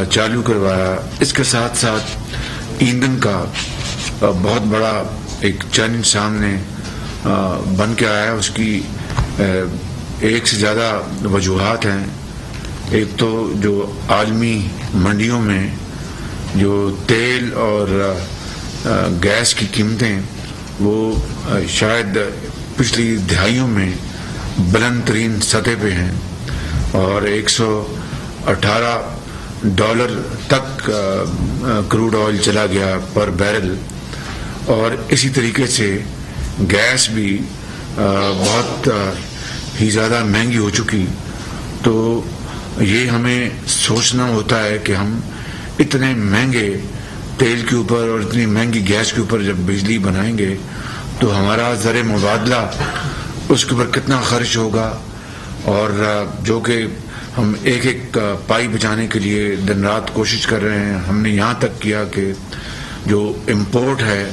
چالو کروایا. اس کے ساتھ ساتھ ایندھن کا بہت بڑا ایک چیلنج سامنے بن کے آیا. اس کی ایک سے زیادہ وجوہات ہیں. ایک تو جو عالمی منڈیوں میں جو تیل اور گیس کی قیمتیں وہ شاید پچھلی دہائیوں میں بلند ترین سطح پہ ہیں اور $118 تک کروڈ آئل چلا گیا پر بیرل. اور اسی طریقے سے گیس بھی بہت ہی زیادہ مہنگی ہو چکی. تو یہ ہمیں سوچنا ہوتا ہے کہ ہم اتنے مہنگے تیل کے اوپر اور اتنی مہنگی گیس کے اوپر جب بجلی بنائیں گے تو ہمارا زر مبادلہ اس کے اوپر کتنا خرچ ہوگا. اور جو کہ ہم ایک ایک پائی بچانے کے لیے دن رات کوشش کر رہے ہیں. ہم نے یہاں تک کیا کہ جو امپورٹ ہے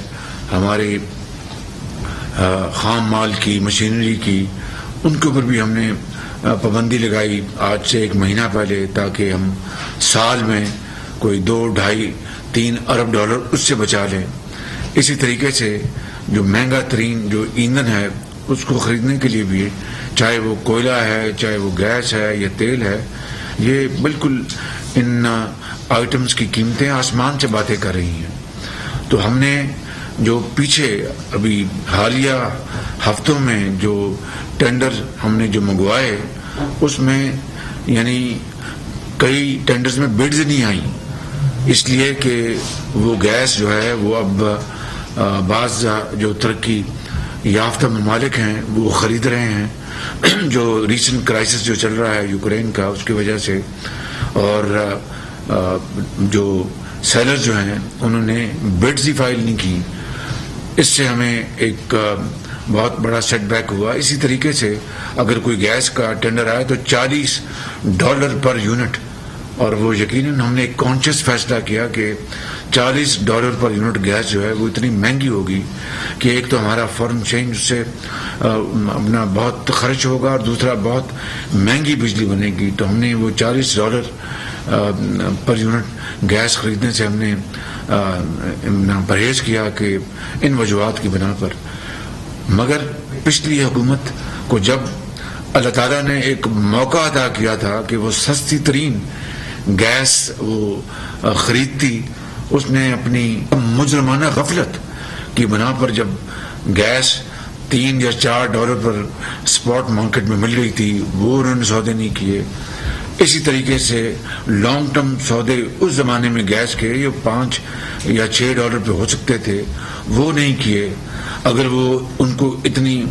ہماری خام مال کی مشینری کی ان کے اوپر بھی ہم نے پابندی لگائی آج سے 1 مہینہ پہلے تاکہ ہم سال میں کوئی $2-2.5-3 ارب اس سے بچا لیں. اسی طریقے سے جو مہنگا ترین جو ایندھن ہے اس کو خریدنے کے لیے بھی چاہے وہ کوئلہ ہے چاہے وہ گیس ہے یا تیل ہے یہ بالکل ان آئٹمس کی قیمتیں آسمان سے باتیں کر رہی ہیں. تو ہم نے جو پیچھے ابھی حالیہ ہفتوں میں جو ٹینڈر ہم نے جو منگوائے اس میں یعنی کئی ٹینڈرز میں بڈز نہیں آئیں اس لیے کہ وہ گیس جو ہے وہ اب بعض جو ترقی یافتہ ممالک ہیں وہ خرید رہے ہیں. جو ریسنٹ کرائسس جو چل رہا ہے یوکرین کا اس کی وجہ سے اور جو سیلر جو ہیں انہوں نے بڈز ہی فائل نہیں کی. اس سے ہمیں ایک بہت بڑا سیٹ بیک ہوا. اسی طریقے سے اگر کوئی گیس کا ٹینڈر آئے تو $40 پر یونٹ اور وہ یقیناً ہم نے ایک کانشیس فیصلہ کیا کہ $40 پر یونٹ گیس جو ہے وہ اتنی مہنگی ہوگی کہ ایک تو ہمارا فارن چینج سے اپنا بہت خرچ ہوگا اور دوسرا بہت مہنگی بجلی بنے گی. تو ہم نے وہ $40 پر یونٹ گیس خریدنے سے ہم نے پرہیز کیا کہ ان وجوہات کی بنا پر. مگر پچھلی حکومت کو جب اللہ تعالیٰ نے ایک موقع عطا کیا تھا کہ وہ سستی ترین گیس وہ خریدتی اس نے اپنی مجرمانہ غفلت کی بنا پر جب گیس $3 یا $4 پر اسپاٹ مارکیٹ میں مل گئی تھی وہ انہوں نے سودے نہیں کیے. اسی طریقے سے لانگ ٹرم سودے اس زمانے میں گیس کے یہ $5 یا $6 پہ ہو سکتے تھے وہ نہیں کیے. اگر وہ ان کو اتنی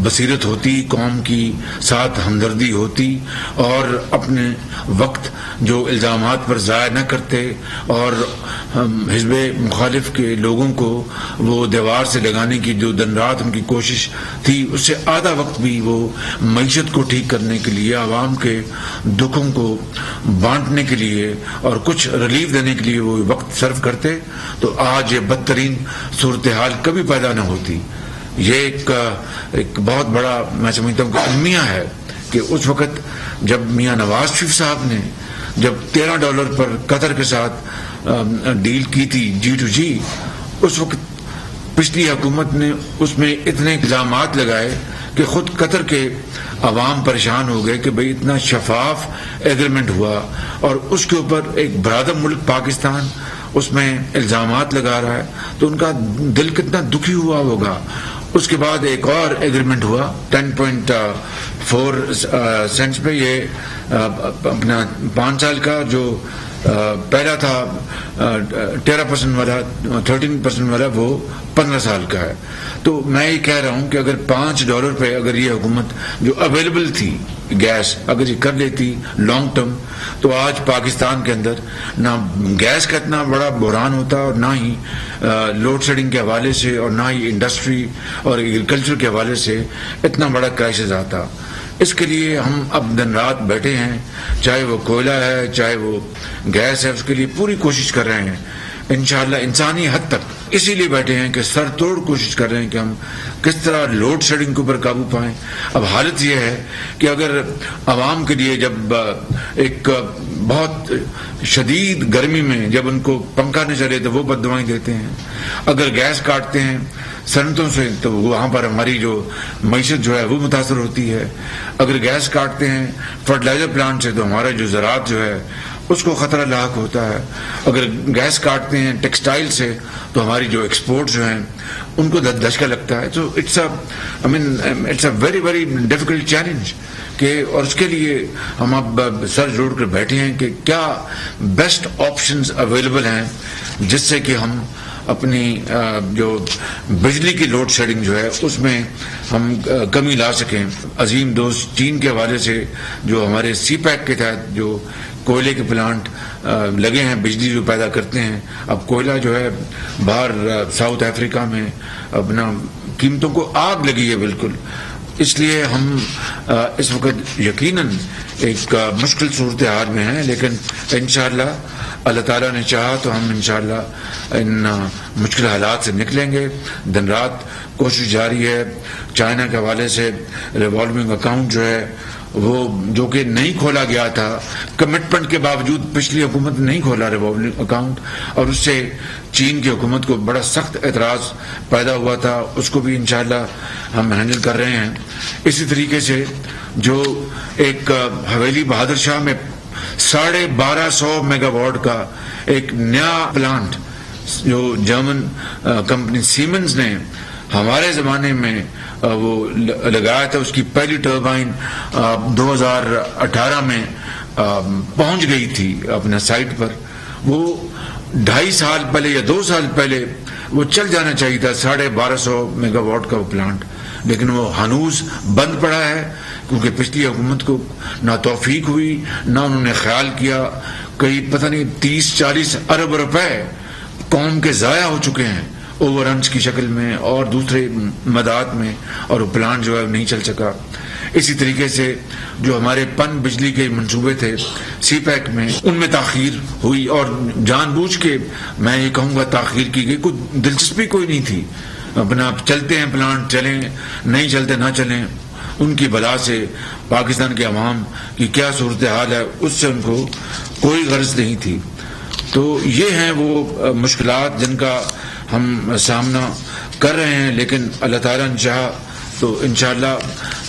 بصیرت ہوتی قوم کی ساتھ ہمدردی ہوتی اور اپنے وقت جو الزامات پر ضائع نہ کرتے اور حزب مخالف کے لوگوں کو وہ دیوار سے لگانے کی جو دن رات ان کی کوشش تھی اس سے آدھا وقت بھی وہ معیشت کو ٹھیک کرنے کے لیے عوام کے دکھوں کو بانٹنے کے لیے اور کچھ ریلیف دینے کے لیے وہ وقت صرف کرتے تو آج یہ بدترین صورتحال کبھی پیدا نہ ہوتی. یہ ایک بہت بڑا میں سمجھتا ہوں کہ المیہ ہے کہ اس وقت جب میاں نواز شریف صاحب نے جب $13 پر قطر کے ساتھ ڈیل کی تھی G2G اس وقت پچھلی حکومت نے اس میں اتنے الزامات لگائے کہ خود قطر کے عوام پریشان ہو گئے کہ بھئی اتنا شفاف ایگریمنٹ ہوا اور اس کے اوپر ایک برادر ملک پاکستان اس میں الزامات لگا رہا ہے تو ان کا دل کتنا دکھی ہوا ہوگا. اس کے بعد ایک اور ایگریمنٹ ہوا 10.4 سینٹس پہ یہ اپنا 5 سال کا جو پہلا تھا 13% والا 13% والا وہ 15 سال کا ہے. تو میں یہ کہہ رہا ہوں کہ اگر $5 پہ اگر یہ حکومت جو اویلیبل تھی گیس اگر یہ کر لیتی لانگ ٹرم تو آج پاکستان کے اندر نہ گیس کا اتنا بڑا بحران ہوتا اور نہ ہی لوڈ شیڈنگ کے حوالے سے اور نہ ہی انڈسٹری اور ایگریکلچر کے حوالے سے اتنا بڑا کرائسس آتا. اس کے لیے ہم اب دن رات بیٹھے ہیں چاہے وہ کوئلہ ہے چاہے وہ گیس ہے اس کے لیے پوری کوشش کر رہے ہیں. انشاءاللہ انسانی حد تک اسی لیے بیٹھے ہیں کہ سر توڑ کوشش کر رہے ہیں کہ ہم کس طرح لوڈ شیڈنگ کے اوپر قابو پائیں. اب حالت یہ ہے کہ اگر عوام کے لیے جب ایک بہت شدید گرمی میں جب ان کو پنکھا نہ چلے تو وہ بد دعائیں دیتے ہیں، اگر گیس کاٹتے ہیں صنعتوں سے تو وہاں پر ہماری جو معیشت جو ہے وہ متاثر ہوتی ہے، اگر گیس کاٹتے ہیں فرٹیلائزر پلانٹ سے تو ہمارا جو زراعت جو ہے اس کو خطرہ لاحق ہوتا ہے، اگر گیس کاٹتے ہیں ٹیکسٹائل سے تو ہماری جو ایکسپورٹ جو ہیں ان کو دھچکا لگتا ہے. تو it's a very very difficult challenge کہ اور اس کے لیے ہم اب سر جوڑ کر بیٹھے ہیں کہ کیا بیسٹ آپشنز اویلیبل ہیں جس سے کہ ہم اپنی جو بجلی کی لوڈ شیڈنگ جو ہے اس میں ہم کمی لا سکیں. عظیم دوست چین کے حوالے سے جو ہمارے سی پیک کے تحت جو کوئلے کے پلانٹ لگے ہیں بجلی جو پیدا کرتے ہیں، اب کوئلہ جو ہے باہر ساؤتھ افریقہ میں اپنا قیمتوں کو آگ لگی ہے بالکل. اس لیے ہم اس وقت یقیناً ایک مشکل صورتحال میں ہیں، لیکن انشاءاللہ اللہ تعالیٰ نے چاہا تو ہم انشاءاللہ ان مشکل حالات سے نکلیں گے. دن رات کوشش جاری ہے. چائنا کے حوالے سے ریوالونگ اکاؤنٹ جو ہے وہ جو کہ نہیں کھولا گیا تھا، کمٹمنٹ کے باوجود پچھلی حکومت نے نہیں کھولا ریوالونگ اکاؤنٹ، اور اس سے چین کی حکومت کو بڑا سخت اعتراض پیدا ہوا تھا، اس کو بھی انشاءاللہ ہم ہینڈل کر رہے ہیں. اسی طریقے سے جو ایک حویلی بہادر شاہ میں 1250 میگا واٹ کا ایک نیا پلانٹ جو جرمن کمپنی سیمنز نے ہمارے زمانے میں وہ لگایا تھا، اس کی پہلی ٹربائن 2018 میں پہنچ گئی تھی اپنا سائٹ پر. وہ 2.5 سال پہلے یا 2 سال پہلے وہ چل جانا چاہیے تھا 1250 میگا واٹ کا وہ پلانٹ، لیکن وہ ہنوز بند پڑا ہے کیونکہ پچھلی حکومت کو نہ توفیق ہوئی نہ انہوں نے خیال کیا. کئی پتہ نہیں 30-40 ارب روپے قوم کے ضائع ہو چکے ہیں اوور رنز کی شکل میں اور دوسرے مدات میں، اور وہ پلانٹ جو ہے نہیں چل سکا. اسی طریقے سے جو ہمارے پن بجلی کے منصوبے تھے سی پیک میں ان میں تاخیر ہوئی، اور جان بوجھ کے میں یہ کہوں گا تاخیر کی گئی. کوئی دلچسپی کوئی نہیں تھی، اپنا چلتے ہیں پلانٹ چلیں، نہیں چلتے نہ چلیں. ان کی بلا سے پاکستان کے عوام کی کیا صورتحال ہے اس سے ان کو کوئی غرض نہیں تھی. تو یہ ہیں وہ مشکلات جن کا ہم سامنا کر رہے ہیں، لیکن اللہ تعالیٰ نے چاہا تو انشاءاللہ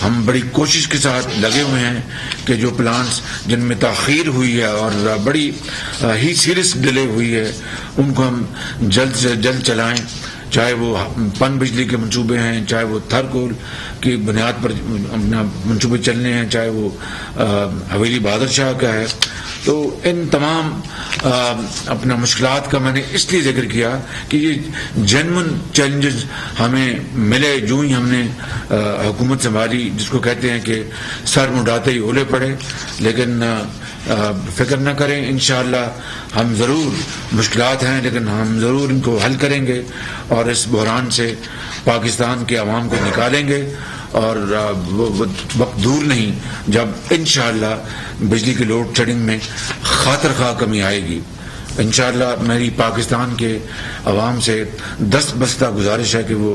ہم بڑی کوشش کے ساتھ لگے ہوئے ہیں کہ جو پلانٹس جن میں تاخیر ہوئی ہے اور بڑی ہی سیریس ڈیلے ہوئی ہے ان کو ہم جلد سے جلد چلائیں، چاہے وہ پن بجلی کے منصوبے ہیں، چاہے وہ تھرکول کی بنیاد پر اپنا منصوبے چلنے ہیں، چاہے وہ حویلی بہادر شاہ کا ہے. تو ان تمام اپنا مشکلات کا میں نے اس لیے ذکر کیا کہ یہ جینون چیلنجز ہمیں ملے جو ہی ہم نے حکومت سنبھالی، جس کو کہتے ہیں کہ سر مڈاتے ہی اولے پڑے. لیکن فکر نہ کریں، انشاءاللہ ہم ضرور مشکلات ہیں لیکن ہم ضرور ان کو حل کریں گے اور اس بحران سے پاکستان کے عوام کو نکالیں گے. اور وہ وقت دور نہیں جب انشاءاللہ بجلی کی لوڈ شیڈنگ میں خاطر خواہ کمی آئے گی. انشاءاللہ میری پاکستان کے عوام سے دست بستہ گزارش ہے کہ وہ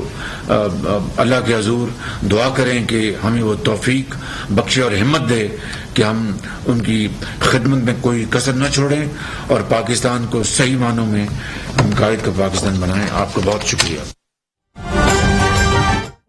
اللہ کے حضور دعا کریں کہ ہمیں وہ توفیق بخشے اور ہمت دے کہ ہم ان کی خدمت میں کوئی کسر نہ چھوڑیں اور پاکستان کو صحیح معنوں میں ہم قائد کا پاکستان بنائیں. آپ کا بہت شکریہ.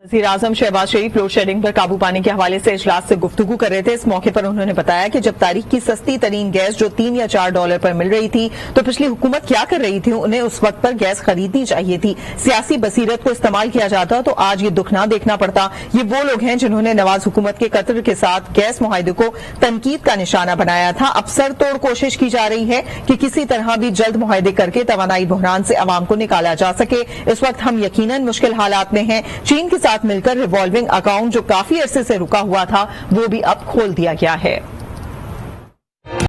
وزیر اعظم شہباز شریف لوڈ شیڈنگ پر قابو پانے کے حوالے سے اجلاس سے گفتگو کر رہے تھے. اس موقع پر انہوں نے بتایا کہ جب تاریخ کی سستی ترین گیس جو $3 یا $4 پر مل رہی تھی تو پچھلی حکومت کیا کر رہی تھی، انہیں اس وقت پر گیس خریدنی چاہیے تھی. سیاسی بصیرت کو استعمال کیا جاتا تو آج یہ دکھ نہ دیکھنا پڑتا. یہ وہ لوگ ہیں جنہوں نے نواز حکومت کے قطر کے ساتھ گیس معاہدے کو تنقید کا نشانہ بنایا تھا. اب سر توڑ کوشش کی جا رہی ہے کہ کسی طرح بھی جلد معاہدے کر کے توانائی بحران سے عوام کو نکالا جا سکے. اس وقت ہم یقیناً مشکل حالات میں ہیں. چین کے ساتھ مل کر ریوالونگ اکاؤنٹ جو کافی عرصے سے رکا ہوا تھا وہ بھی اب کھول دیا گیا ہے.